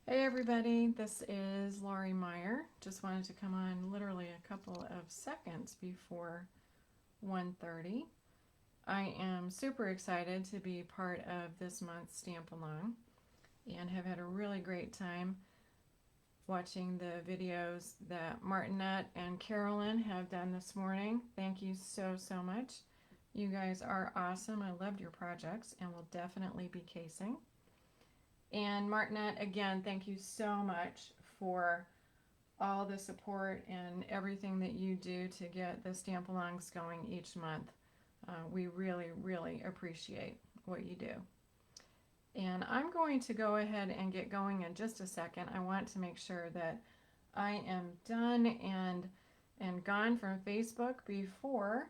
Hey everybody, this is Laurie Meyer. Just wanted to come on literally a couple of seconds before 1:30. I am super excited to be part of this month's Stamp Along and have had a really great time watching the videos that Martinette and Carolyn have done this morning. Thank you so much. You guys are awesome. I loved your projects and will definitely be casing. And Martinette, again, thank you so much for all the support and everything that you do to get the Stamp-alongs going each month. We really appreciate what you do. And I'm going to go ahead and get going in just a second. I want to make sure that I am done and gone from Facebook before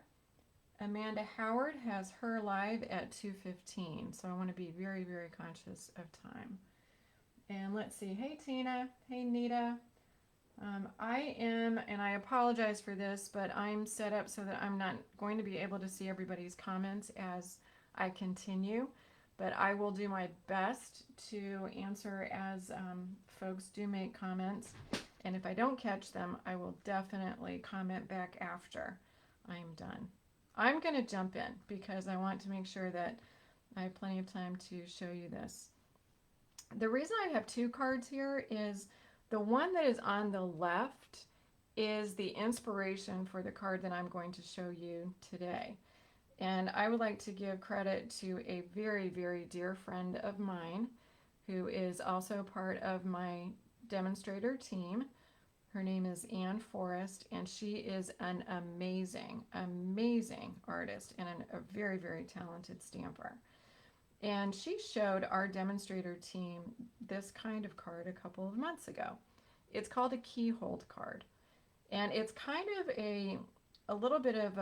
Amanda Howard has her live at 2:15. So I want to be very conscious of time. And let's see. Hey Tina. Hey Nita. I am, and I apologize for this, but I'm set up so that I'm not going to be able to see everybody's comments as I continue. But I will do my best to answer as folks do make comments. And if I don't catch them, I will definitely comment back after I'm done. I'm going to jump in because I want to make sure that I have plenty of time to show you this. The reason I have two cards here is the one that is on the left is the inspiration for the card that I'm going to show you today. And I would like to give credit to a very dear friend of mine who is also part of my demonstrator team. Her name is Ann Forrest, and she is an amazing artist and a very talented stamper. And she showed our demonstrator team this kind of card a couple of months ago. It's called a Keyhole card. And it's kind of a little bit of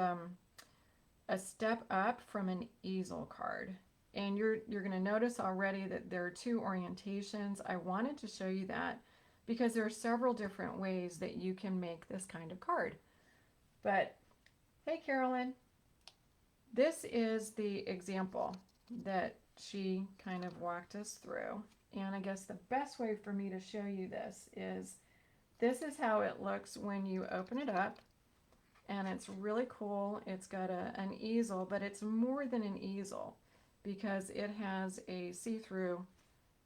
a step up from an Easel card. And you're going to notice already that there are two orientations. I wanted to show you that because there are several different ways that you can make this kind of card. But hey Carolyn, this is the example that she kind of walked us through. And I guess the best way for me to show you this is how it looks when you open it up. And it's really cool. It's got an easel, but it's more than an easel because it has a see-through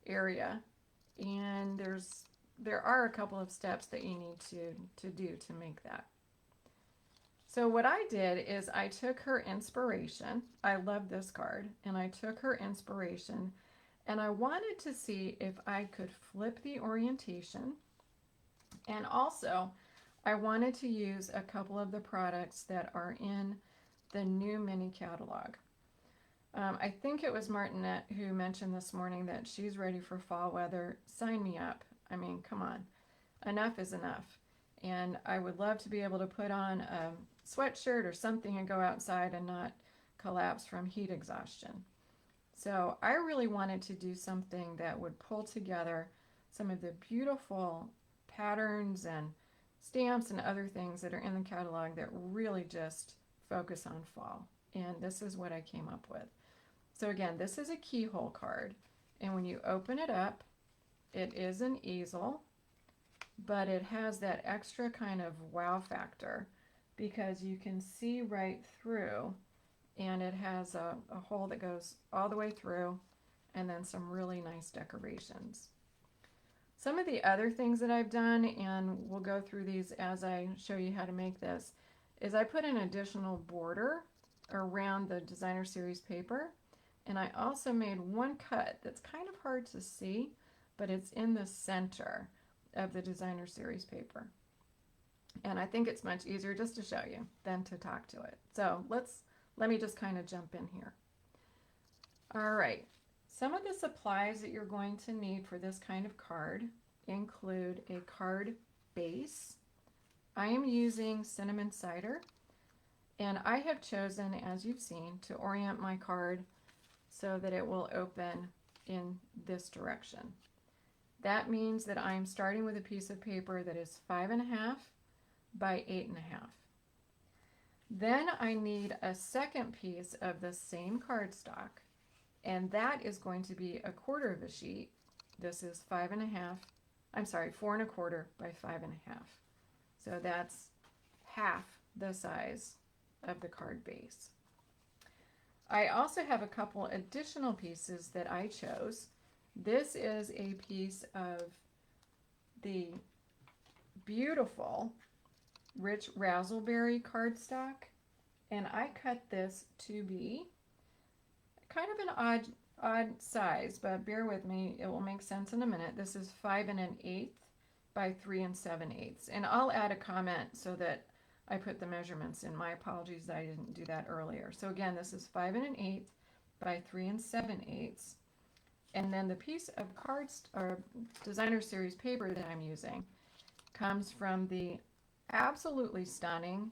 area. And there are a couple of steps that you need to do to make that. So what I did is I took her inspiration. I love this card. And I took her inspiration and I wanted to see if I could flip the orientation. And also I wanted to use a couple of the products that are in the new mini catalog. I think it was Martinette who mentioned this morning that she's ready for fall weather. Sign me up. I mean, come on. Enough is enough. And I would love to be able to put on a sweatshirt or something and go outside and not collapse from heat exhaustion. So I really wanted to do something that would pull together some of the beautiful patterns and stamps and other things that are in the catalog that really just focus on fall. And this is what I came up with. So again, this is a Keyhole card. And when you open it up, it is an easel, but it has that extra kind of wow factor because you can see right through, and it has a hole that goes all the way through and then some really nice decorations. Some of the other things that I've done, and we'll go through these as I show you how to make this, is I put an additional border around the designer series paper, and I also made one cut that's kind of hard to see, but it's in the center of the designer series paper. And I think it's much easier just to show you than to talk to it. So let me just kind of jump in here. All right, some of the supplies that you're going to need for this kind of card include a card base. I am using cinnamon cider, and I have chosen, as you've seen, to orient my card so that it will open in this direction. That means that I'm starting with a piece of paper that is 5.5 by 8.5. Then I need a second piece of the same cardstock, and that is going to be 1/4 of a sheet. This is 5.5 I'm sorry, 4¼ by 5½. So that's half the size of the card base. I also have a couple additional pieces that I chose. This is a piece of the beautiful rich razzleberry cardstock, and I cut this to be kind of an odd size, but bear with me, it will make sense in a minute. This is 5 1/8 by 3 7/8, and I'll add a comment so that I put the measurements in. My apologies that I didn't do that earlier. So again, this is 5 1/8 by 3 7/8, and then the piece of or designer series paper that I'm using comes from the absolutely stunning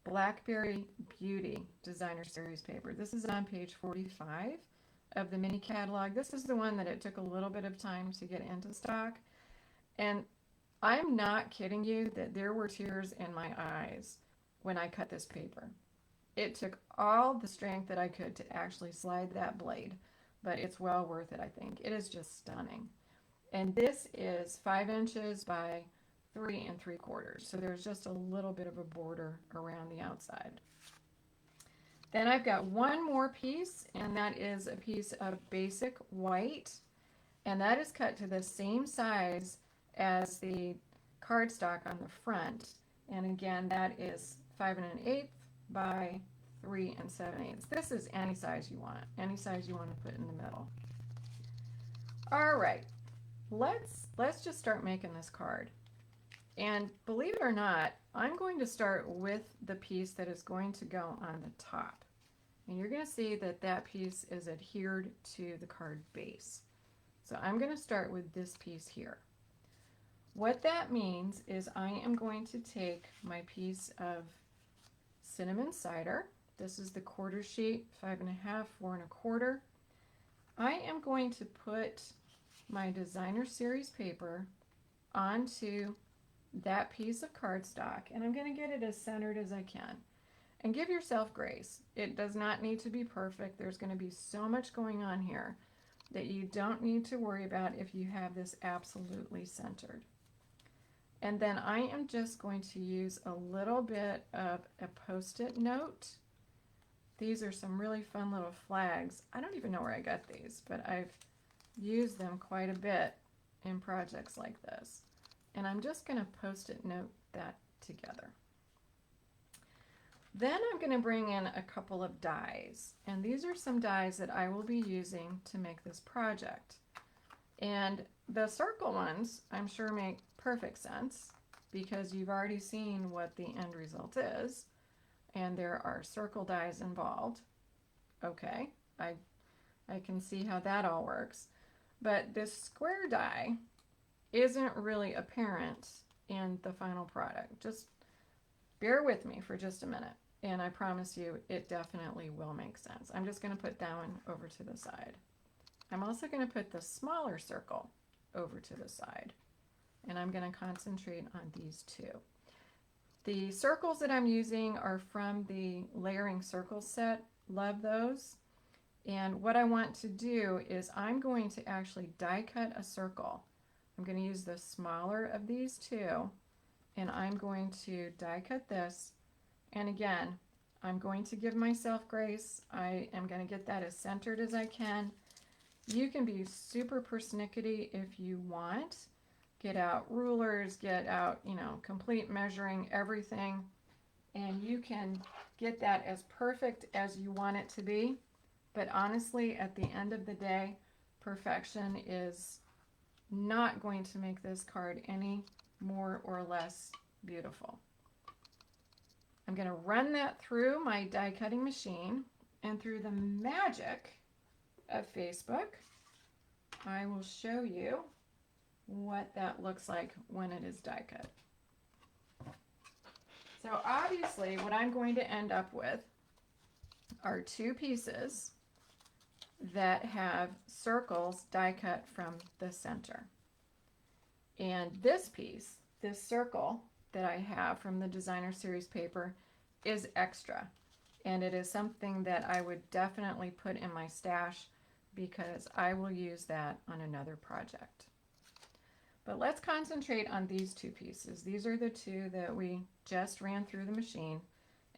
Blackberry Beauty designer series paper. This is on page 45 of the mini catalog. This is the one that it took a little bit of time to get into stock, and I'm not kidding you that there were tears in my eyes when I cut this paper. It took all the strength that I could to actually slide that blade, but it's well worth it, I think. It is just stunning. And this is 5 inches by 3 3/4. So there's just a little bit of a border around the outside. Then I've got one more piece, and that is a piece of basic white, and that is cut to the same size as the cardstock on the front. And again, that is 5 1/8 by 3 7/8. This is any size you want to put in the middle. All right, let's just start making this card. And believe it or not, I'm going to start with the piece that is going to go on the top. And you're going to see that that piece is adhered to the card base. So I'm going to start with this piece here. What that means is I am going to take my piece of cinnamon cider. This is the quarter sheet, 5 1/2, 4 1/4. I am going to put my designer series paper onto that piece of cardstock, and I'm going to get it as centered as I can. And give yourself grace. It does not need to be perfect. There's going to be so much going on here that you don't need to worry about if you have this absolutely centered. And then I am just going to use a little bit of a post-it note. These are some really fun little flags. I don't even know where I got these, but I've used them quite a bit in projects like this. And I'm just going to post-it note that together. Then I'm going to bring in a couple of dies. And these are some dies that I will be using to make this project. And the circle ones, I'm sure, make perfect sense because you've already seen what the end result is. And there are circle dies involved. Okay, I can see how that all works. But this square die isn't really apparent in the final product. Just bear with me for just a minute, and I promise you it definitely will make sense. I'm just going to put that one over to the side. I'm also going to put the smaller circle over to the side, and I'm going to concentrate on these two. The circles that I'm using are from the layering circles set. Love those. And what I want to do is I'm going to actually die cut a circle. I'm going to use the smaller of these two, and I'm going to die cut this. And again, I'm going to give myself grace. I am going to get that as centered as I can. You can be super persnickety if you want. Get out rulers, get out, complete measuring everything, and you can get that as perfect as you want it to be. But honestly, at the end of the day, perfection is not going to make this card any more or less beautiful. I'm going to run that through my die cutting machine, and through the magic of Facebook, I will show you what that looks like when it is die cut. So obviously what I'm going to end up with are two pieces that have circles die cut from the center. And this piece, this circle that I have from the designer series paper, is extra. And it is something that I would definitely put in my stash because I will use that on another project. But let's concentrate on these two pieces. These are the two that we just ran through the machine,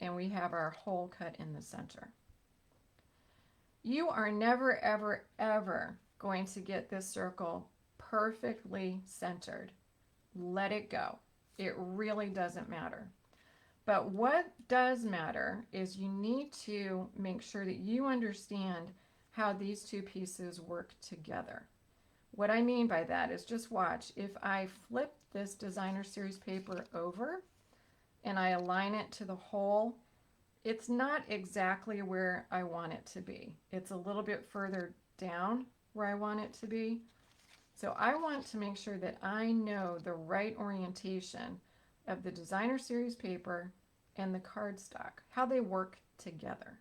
and we have our hole cut in the center. You are never, ever, ever going to get this circle perfectly centered. Let it go. It really doesn't matter. But what does matter is you need to make sure that you understand how these two pieces work together. What I mean by that is, just watch. If I flip this designer series paper over and I align it to the hole, it's not exactly where I want it to be. It's a little bit further down where I want it to be. So I want to make sure that I know the right orientation of the designer series paper and the cardstock, how they work together.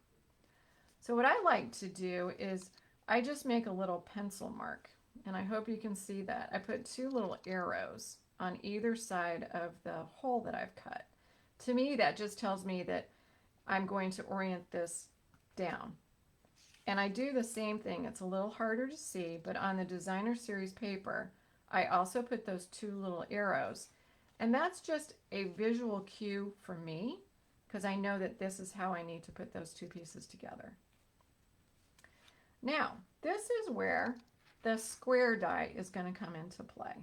So what I like to do is I just make a little pencil mark, and I hope you can see that. I put two little arrows on either side of the hole that I've cut. To me, that just tells me that I'm going to orient this down. And I do the same thing. It's a little harder to see, but on the designer series paper, I also put those two little arrows. And that's just a visual cue for me, because I know that this is how I need to put those two pieces together. Now, this is where the square die is going to come into play.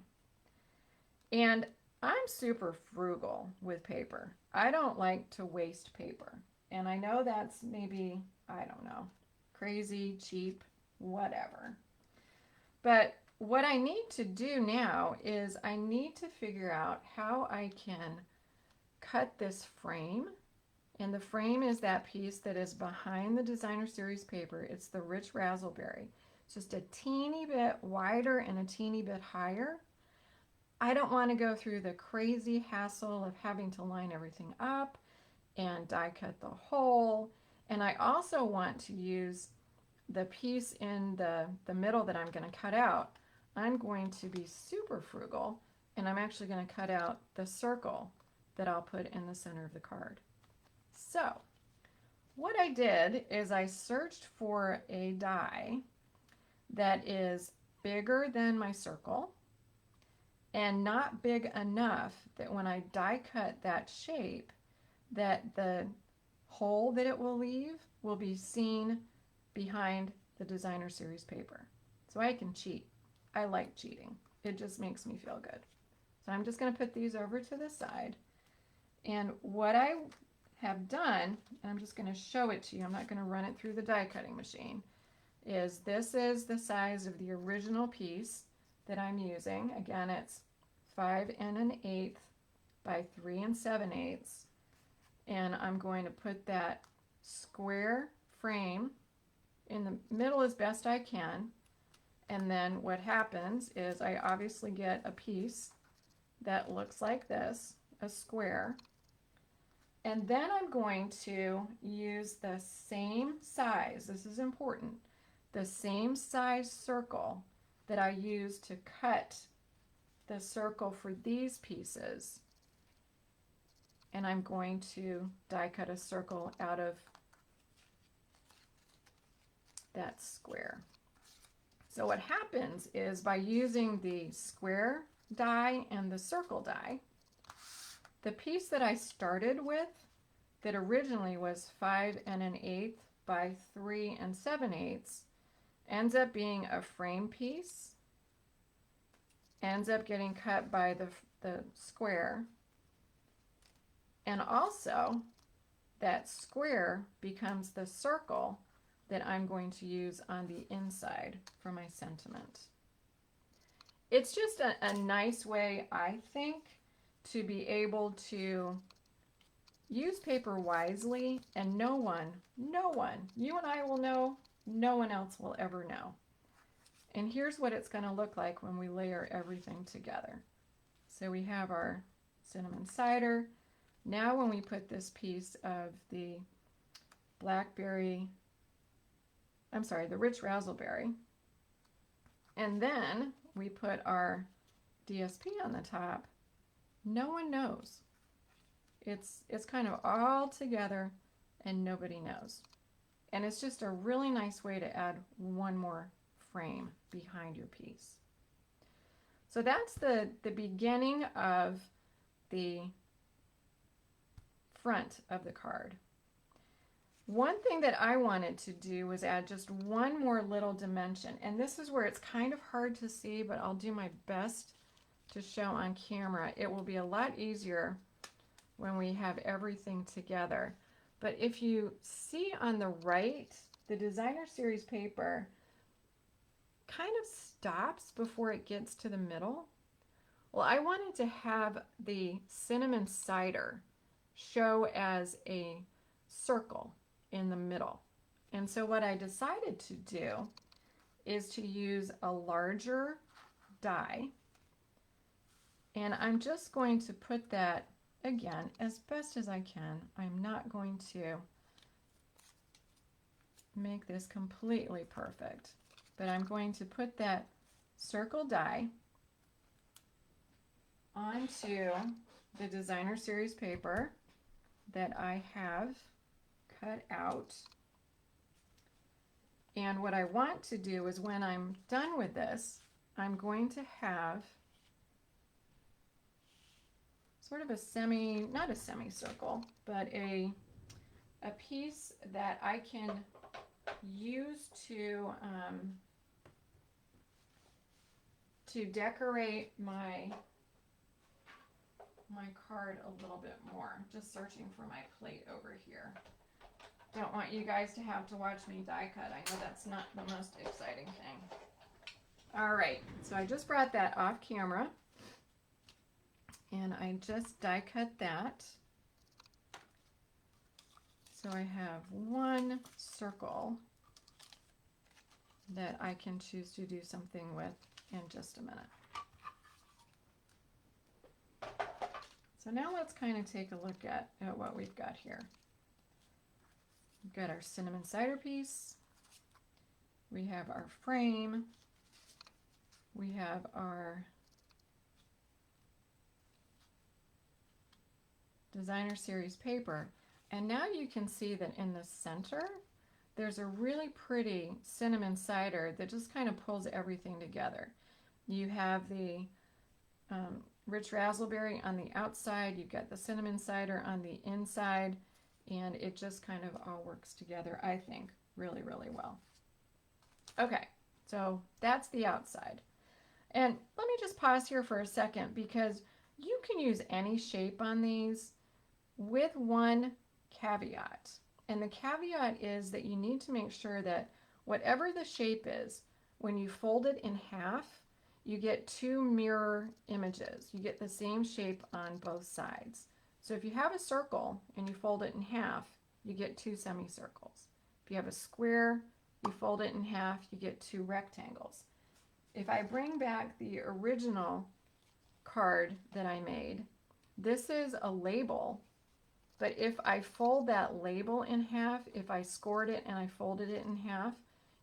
And I'm super frugal with paper. I don't like to waste paper. And I know that's maybe, I don't know, crazy, cheap, whatever. But what I need to do now is I need to figure out how I can cut this frame. And the frame is that piece that is behind the designer series paper. It's the rich raspberry. It's just a teeny bit wider and a teeny bit higher. I don't want to go through the crazy hassle of having to line everything up and die cut the hole. And I also want to use the piece in the middle that I'm going to cut out. I'm going to be super frugal, and I'm actually going to cut out the circle that I'll put in the center of the card. So what I did is I searched for a die that is bigger than my circle and not big enough that when I die cut that shape, that the hole that it will leave will be seen behind the designer series paper. So I can cheat. I like cheating. It just makes me feel good. So I'm just going to put these over to the side. And what I have done, and I'm just going to show it to you, I'm not going to run it through the die cutting machine, is this is the size of the original piece that I'm using. Again, it's 5 1/8 by 3 7/8. And I'm going to put that square frame in the middle as best I can. And then what happens is I obviously get a piece that looks like this, a square. And then I'm going to use the same size, this is important, the same size circle that I used to cut the circle for these pieces. And I'm going to die cut a circle out of that square. So what happens is by using the square die and the circle die, the piece that I started with that originally was 5 1/8 by 3 7/8 ends up being a frame piece, ends up getting cut by the square, and also that square becomes the circle that I'm going to use on the inside for my sentiment. It's just a nice way, I think, to be able to use paper wisely, and no one, you and I will know, no one else will ever know. And here's what it's going to look like when we layer everything together. So we have our cinnamon cider. Now when we put this piece of the the rich raspberry, and then we put our DSP on the top, no one knows. It's kind of all together and nobody knows. And it's just a really nice way to add one more frame behind your piece. So that's the beginning of the front of the card. One thing that I wanted to do was add just one more little dimension, and this is where it's kind of hard to see, but I'll do my best to show on camera. It will be a lot easier when we have everything together. But if you see on the right, the designer series paper kind of stops before it gets to the middle. Well, I wanted to have the cinnamon cider show as a circle in the middle. And so what I decided to do is to use a larger die, and I'm just going to put that, again, as best as I can. I'm not going to make this completely perfect, but I'm going to put that circle die onto the designer series paper that I have cut out. And what I want to do is, when I'm done with this, I'm going to have sort of a not a semicircle, but a piece that I can use to decorate my card a little bit more. Just searching for my plate over here. Don't want you guys to have to watch me die cut. I know that's not the most exciting thing. All right, so I just brought that off camera, and I just die cut that. So I have one circle that I can choose to do something with in just a minute. So now let's kind of take a look at what we've got here. We've got our cinnamon cider piece. We have our frame. We have our designer series paper. And now you can see that in the center, there's a really pretty cinnamon cider that just kind of pulls everything together. You have the rich raspberry on the outside, you've got the cinnamon cider on the inside, and it just kind of all works together, I think, really, really well. Okay, so that's the outside. And let me just pause here for a second, because you can use any shape on these with one caveat. And the caveat is that you need to make sure that whatever the shape is, when you fold it in half, you get two mirror images. You get the same shape on both sides. So if you have a circle and you fold it in half, you get two semicircles. If you have a square, you fold it in half, you get two rectangles. If I bring back the original card that I made, this is a label, but if I fold that label in half, if I scored it and I folded it in half,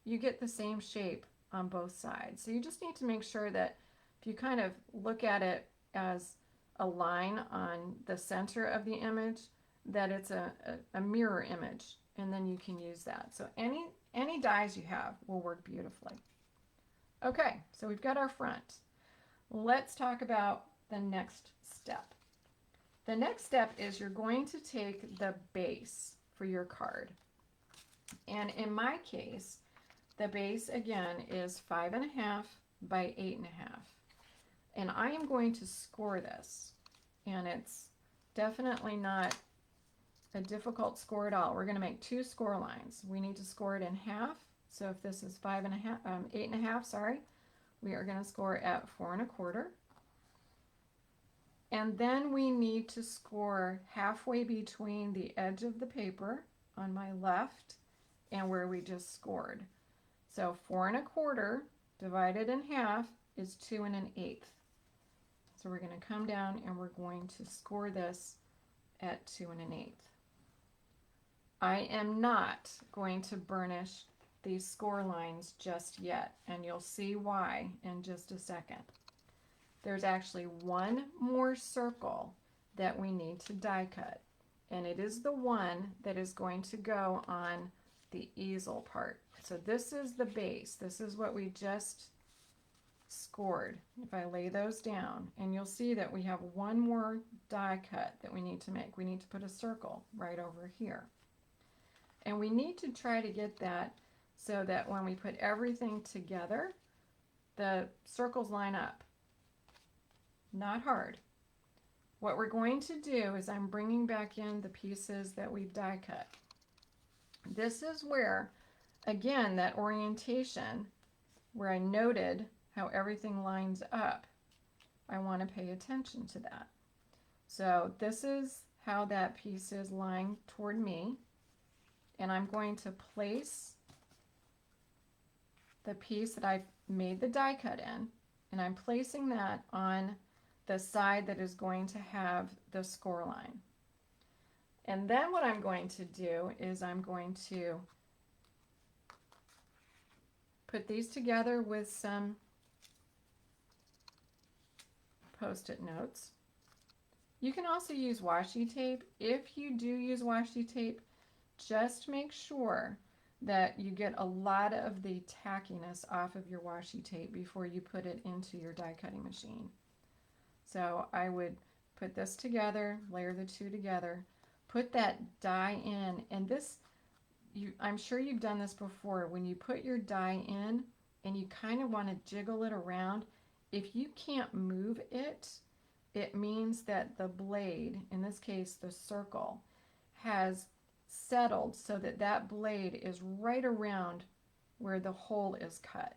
you get the same shape on both sides. So you just need to make sure that if you kind of look at it as a line on the center of the image, that it's a mirror image, and then you can use that. So any dies you have will work beautifully. Okay, so we've got our front. Let's talk about the next step. The next step is you're going to take the base for your card. And in my case, the base again is 5.5 by 8.5. And I am going to score this. And it's definitely not a difficult score at all. We're going to make two score lines. We need to score it in half. So if this is 8.5, sorry, we are going to score at 4.25. And then we need to score halfway between the edge of the paper on my left and where we just scored. So 4.25 divided in half is 2 1/8. So we're going to come down and we're going to score this at 2 1/8. I am not going to burnish these score lines just yet, and you'll see why in just a second. There's actually one more circle that we need to die cut, and it is the one that is going to go on the easel part. So this is the base. This is what we just scored. If I lay those down, and you'll see that we have one more die cut that we need to make. We need to put a circle right over here. And we need to try to get that so that when we put everything together, the circles line up. Not hard. What we're going to do is I'm bringing back in the pieces that we've die cut. This is where, again, that orientation, where I noted how everything lines up, I want to pay attention to that. So this is how that piece is lying toward me, and I'm going to place the piece that I've made the die cut in, and I'm placing that on the side that is going to have the score line. And then what I'm going to do is I'm going to put these together with some Post-it notes. You can also use washi tape. If you do use washi tape, just make sure that you get a lot of the tackiness off of your washi tape before you put it into your die cutting machine. So I would put this together, layer the two together, put that die in, and this, I'm sure you've done this before. When you put your die in and you kind of want to jiggle it around, if you can't move it, it means that the blade, in this case the circle, has settled so that that blade is right around where the hole is cut.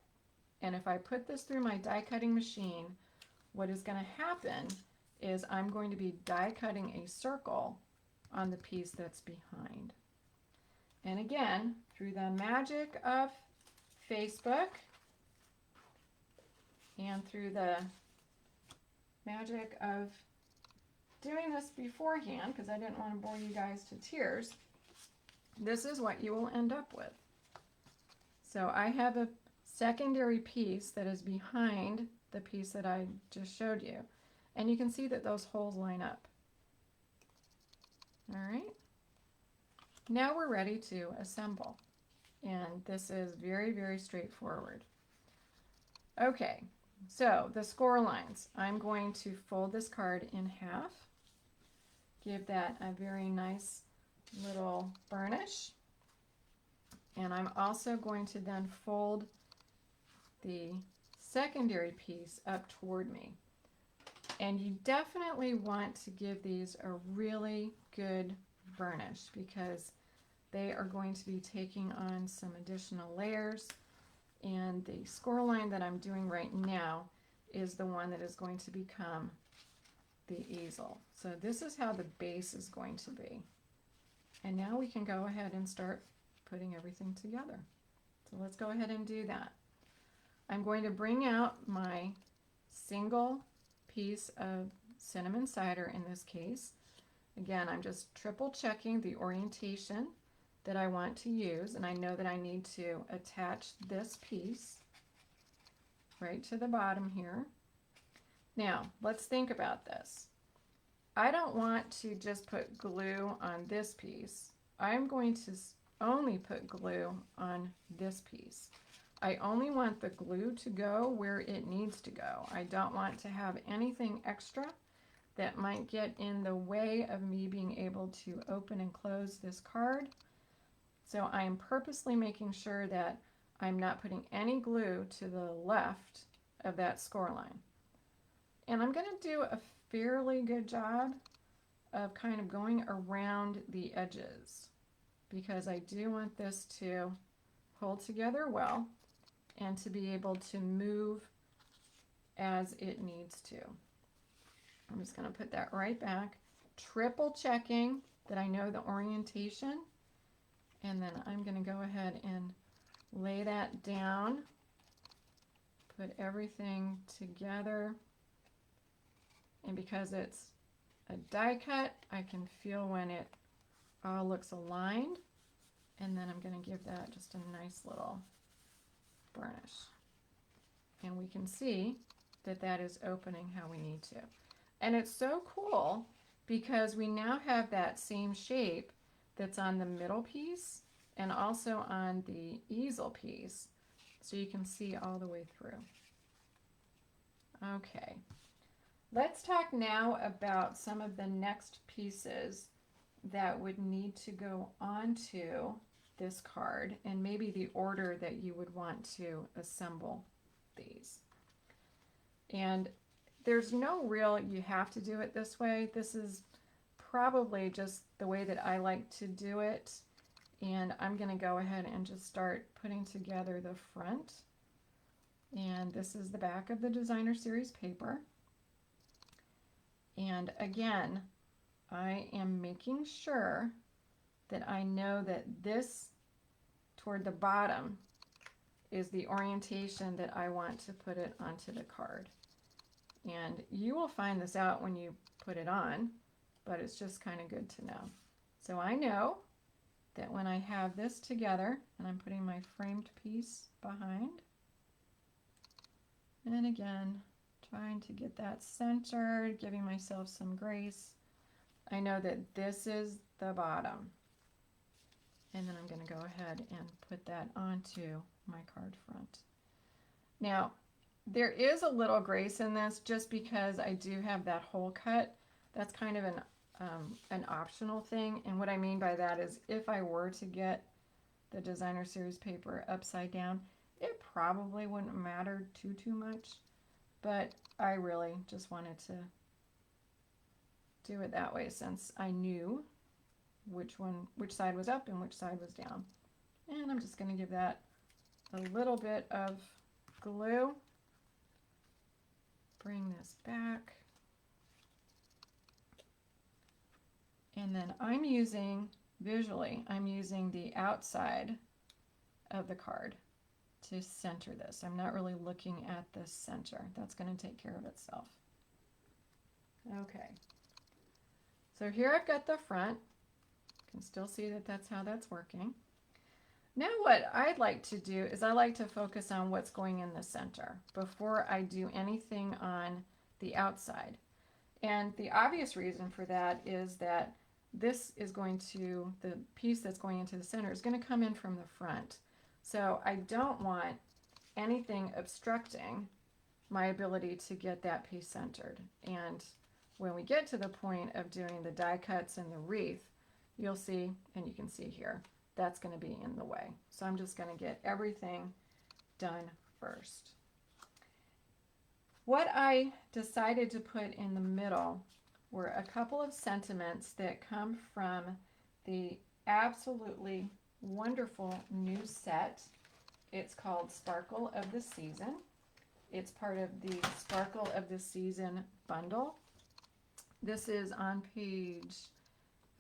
And if I put this through my die cutting machine, what is going to happen is I'm going to be die cutting a circle on the piece that's behind. And again, through the magic of Facebook and through the magic of doing this beforehand, because I didn't want to bore you guys to tears, this is what you will end up with. So I have a secondary piece that is behind the piece that I just showed you, and you can see that those holes line up. All right, now we're ready to assemble, and this is very, very straightforward. Okay, so the score lines, I'm going to fold this card in half, give that a very nice little burnish, and I'm also going to then fold the secondary piece up toward me. And you definitely want to give these a really good burnish because they are going to be taking on some additional layers, and the score line that I'm doing right now is the one that is going to become the easel. So this is how the base is going to be. And now we can go ahead and start putting everything together. So let's go ahead and do that. I'm going to bring out my single piece of cinnamon cider in this case. Again, I'm just triple checking the orientation that I want to use, and I know that I need to attach this piece right to the bottom here. Now, let's think about this. I don't want to just put glue on this piece. I'm going to only put glue on this piece. I only want the glue to go where it needs to go. I don't want to have anything extra that might get in the way of me being able to open and close this card. So I am purposely making sure that I'm not putting any glue to the left of that score line. And I'm going to do a fairly good job of kind of going around the edges because I do want this to hold together well and to be able to move as it needs to. I'm just going to put that right back, triple checking that I know the orientation, and then I'm going to go ahead and lay that down, put everything together, and because it's a die cut, I can feel when it all looks aligned, and then I'm going to give that just a nice little burnish. And we can see that that is opening how we need to. And it's so cool because we now have that same shape that's on the middle piece and also on the easel piece, so you can see all the way through. Okay, let's talk now about some of the next pieces that would need to go onto this card and maybe the order that you would want to assemble these. And there's no real you have to do it this way. This is probably just the way that I like to do it. And I'm going to go ahead and just start putting together the front. And this is the back of the designer series paper. And again, I am making sure that I know that this toward the bottom is the orientation that I want to put it onto the card. And you will find this out when you put it on, but it's just kind of good to know. So I know that when I have this together, and I'm putting my framed piece behind, and again, trying to get that centered, giving myself some grace. I know that this is the bottom. And then I'm going to go ahead and put that onto my card front. Now, there is a little grace in this just because I do have that hole cut. That's kind of an optional thing. And what I mean by that is if I were to get the designer series paper upside down, it probably wouldn't matter too much. But I really just wanted to do it that way since I knew which side was up and which side was down. And I'm just going to give that a little bit of glue. Bring this back. And then I'm using, visually, I'm using the outside of the card to center this. I'm not really looking at the center. That's going to take care of itself. Okay. So here I've got the front. You can still see that that's how that's working. Now what I'd like to do is I like to focus on what's going in the center before I do anything on the outside. And the obvious reason for that is that this is going to, the piece that's going into the center is going to come in from the front. So I don't want anything obstructing my ability to get that piece centered. And when we get to the point of doing the die cuts and the wreath, you'll see, and you can see here, that's going to be in the way. So I'm just going to get everything done first. What I decided to put in the middle were a couple of sentiments that come from the absolutely wonderful new set. It's called Sparkle of the Season. It's part of the Sparkle of the Season bundle. This is on page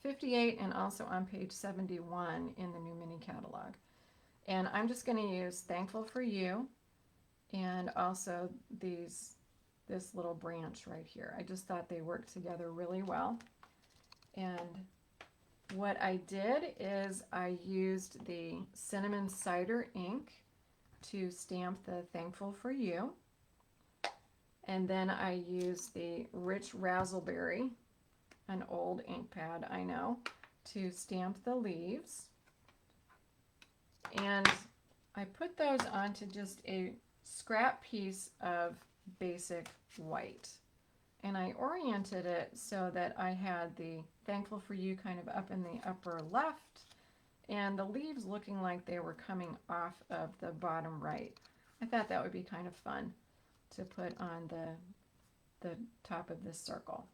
58 and also on page 71 in the new mini catalog. And I'm just going to use Thankful for You and also this little branch right here. I just thought they worked together really well. And what I did is I used the cinnamon cider ink to stamp the Thankful for You. And then I used the rich razzleberry, an old ink pad, I know, to stamp the leaves. And I put those onto just a scrap piece of basic white. And I oriented it so that I had the Thankful for You kind of up in the upper left and the leaves looking like they were coming off of the bottom right. I thought that would be kind of fun to put on the top of this circle.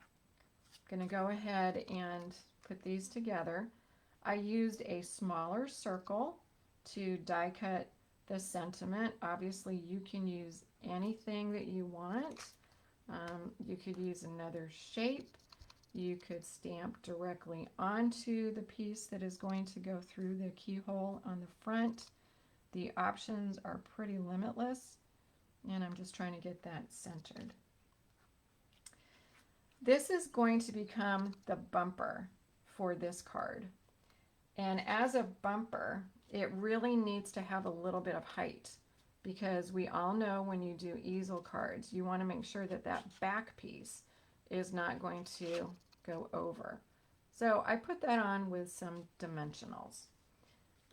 I'm going to go ahead and put these together. I used a smaller circle to die cut the sentiment. Obviously you can use anything that you want. You could use another shape. You could stamp directly onto the piece that is going to go through the keyhole on the front. The options are pretty limitless, and I'm just trying to get that centered. This is going to become the bumper for this card. And as a bumper, it really needs to have a little bit of height, because we all know when you do easel cards, you want to make sure that that back piece is not going to go over. So I put that on with some dimensionals.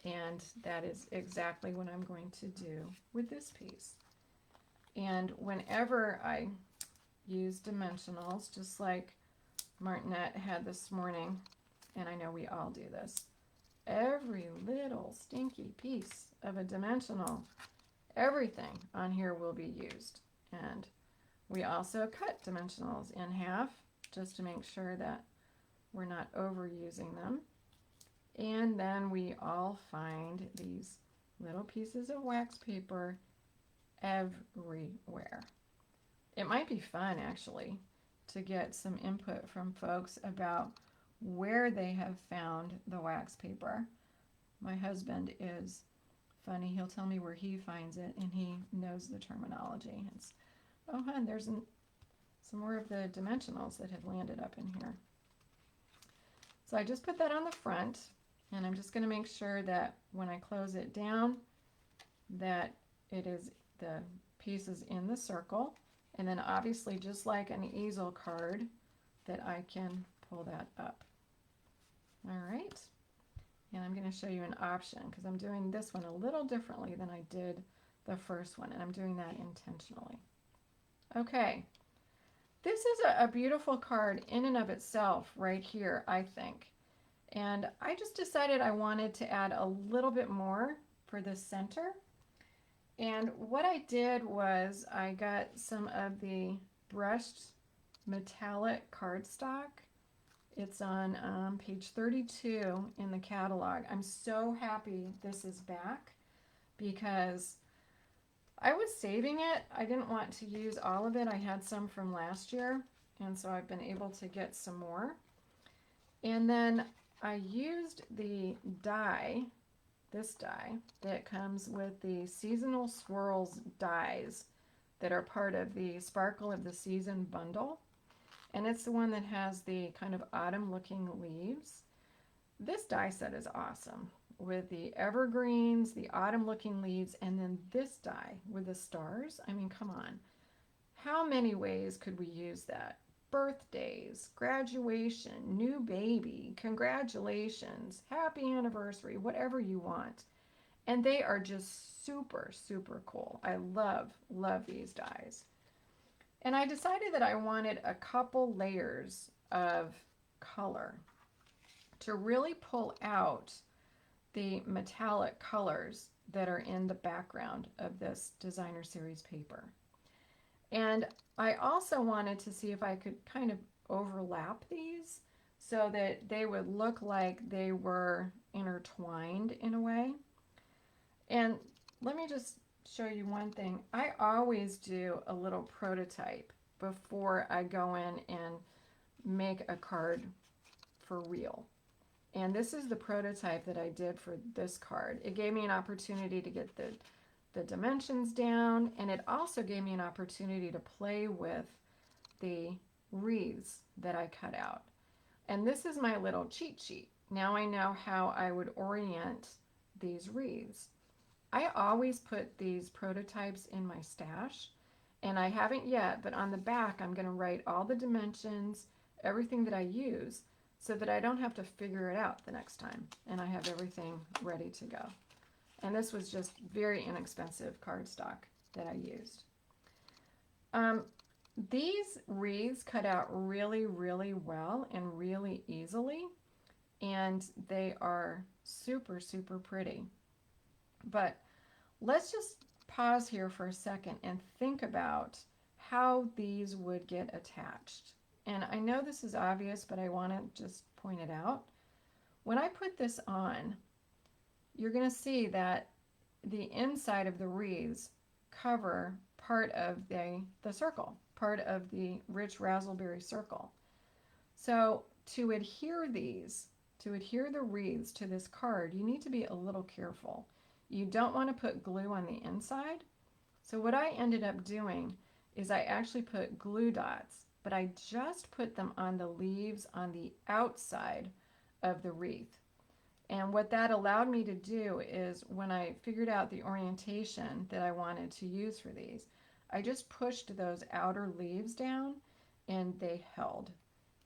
And that is exactly what I'm going to do with this piece. And whenever I use dimensionals, just like Martinette had this morning, and I know we all do this, every little stinky piece of a dimensional, everything on here will be used. And we also cut dimensionals in half just to make sure that we're not overusing them. And then we all find these little pieces of wax paper everywhere. It might be fun, actually, to get some input from folks about where they have found the wax paper. My husband is funny. He'll tell me where he finds it, and he knows the terminology. It's, oh, hun, there's some more of the dimensionals that have landed up in here. So I just put that on the front, and I'm just going to make sure that when I close it down, that it is the pieces in the circle. And then obviously, just like an easel card, that I can pull that up. All right. And I'm going to show you an option because I'm doing this one a little differently than I did the first one, and I'm doing that intentionally. Okay. This is a beautiful card in and of itself right here, I think. And I just decided I wanted to add a little bit more for the center. And what I did was I got some of the brushed metallic cardstock. It's on page 32 in the catalog. I'm so happy this is back because I was saving it. I didn't want to use all of it. I had some from last year, and so I've been able to get some more. And then I used the die, this die, that comes with the Seasonal Swirls dies that are part of the Sparkle of the Season bundle. And it's the one that has the kind of autumn-looking leaves. This die set is awesome with the evergreens, the autumn-looking leaves, and then this die with the stars. I mean, come on. How many ways could we use that? Birthdays, graduation, new baby, congratulations, happy anniversary, whatever you want. And they are just super, super cool. I love, love these dies. And I decided that I wanted a couple layers of color to really pull out the metallic colors that are in the background of this designer series paper. And I also wanted to see if I could kind of overlap these so that they would look like they were intertwined in a way. And let me just show you one thing. I always do a little prototype before I go in and make a card for real. And this is the prototype that I did for this card. It gave me an opportunity to get the dimensions down, and it also gave me an opportunity to play with the wreaths that I cut out. And this is my little cheat sheet. Now I know how I would orient these wreaths. I always put these prototypes in my stash, and I haven't yet, but on the back I'm going to write all the dimensions, everything that I use, so that I don't have to figure it out the next time, and I have everything ready to go. And this was just very inexpensive cardstock that I used. These wreaths cut out really, really well and really easily, and they are super, super pretty. But let's just pause here for a second and think about how these would get attached. And I know this is obvious, but I want to just point it out. When I put this on, you're going to see that the inside of the wreaths cover part of the circle, part of the rich raspberry circle. So to adhere the wreaths to this card, you need to be a little careful. You don't want to put glue on the inside. So what I ended up doing is I actually put glue dots, but I just put them on the leaves on the outside of the wreath. And what that allowed me to do is when I figured out the orientation that I wanted to use for these, I just pushed those outer leaves down and they held.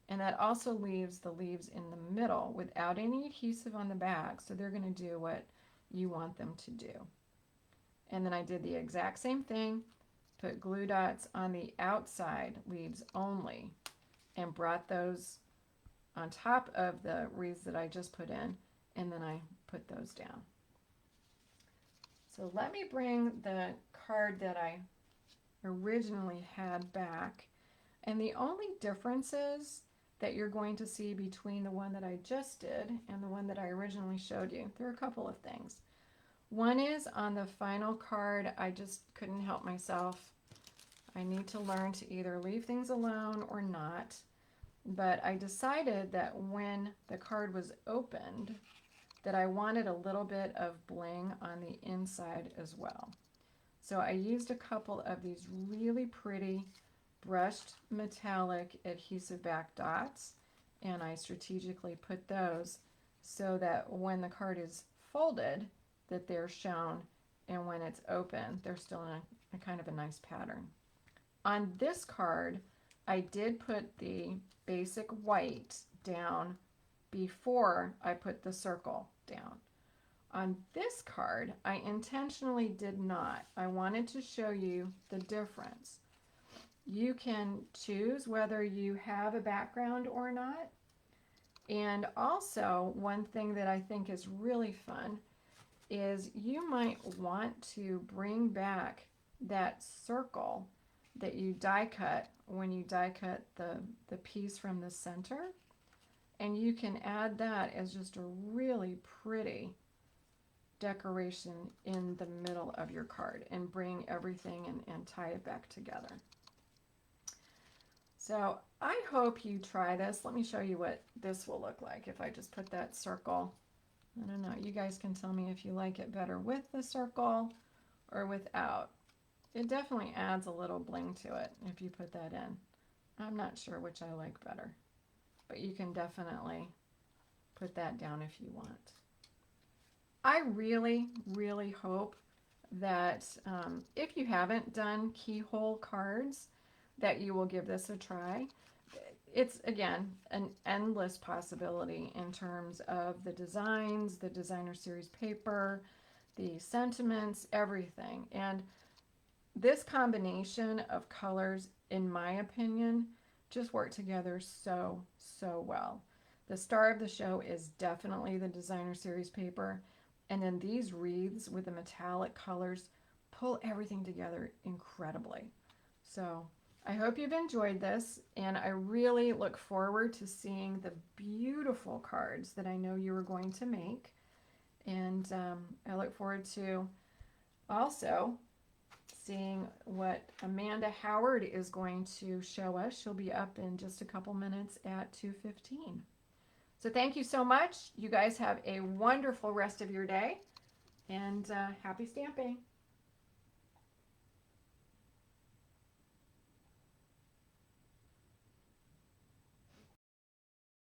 And that also leaves the leaves in the middle without any adhesive on the back, so they're going to do what you want them to do. And then I did the exact same thing put glue dots on the outside leaves only, and brought those on top of the wreaths that I just put in, and then I put those down. So let me bring the card that I originally had back, and the only differences that you're going to see between the one that I just did and the one that I originally showed you, there are a couple of things. One is on the final card, I just couldn't help myself. I need to learn to either leave things alone or not. But I decided that when the card was opened, that I wanted a little bit of bling on the inside as well. So I used a couple of these really pretty brushed metallic adhesive back dots, and I strategically put those so that when the card is folded, that they're shown, and when it's open, they're still in a kind of a nice pattern. On this card, I did put the basic white down before I put the circle down. On this card, I intentionally did not. I wanted to show you the difference. You can choose whether you have a background or not. And also, one thing that I think is really fun is you might want to bring back that circle that you die cut when you die cut the piece from the center, and you can add that as just a really pretty decoration in the middle of your card and bring everything and tie it back together. So I hope you try this. Let me show you what this will look like if I just put that circle. I don't know, you guys can tell me if you like it better with the circle or without. It definitely adds a little bling to it if you put that in. I'm not sure which I like better, but you can definitely put that down if you want. I really, really hope that if you haven't done keyhole cards, that you will give this a try. It's, again, an endless possibility in terms of the designs, the designer series paper, the sentiments, everything. And this combination of colors, in my opinion, just work together so, so well. The star of the show is definitely the designer series paper. And then these wreaths with the metallic colors pull everything together incredibly. So I hope you've enjoyed this, and I really look forward to seeing the beautiful cards that I know you are going to make. And I look forward to also seeing what Amanda Howard is going to show us. She'll be up in just a couple minutes at 2:15. So thank you so much. You guys have a wonderful rest of your day, and happy stamping.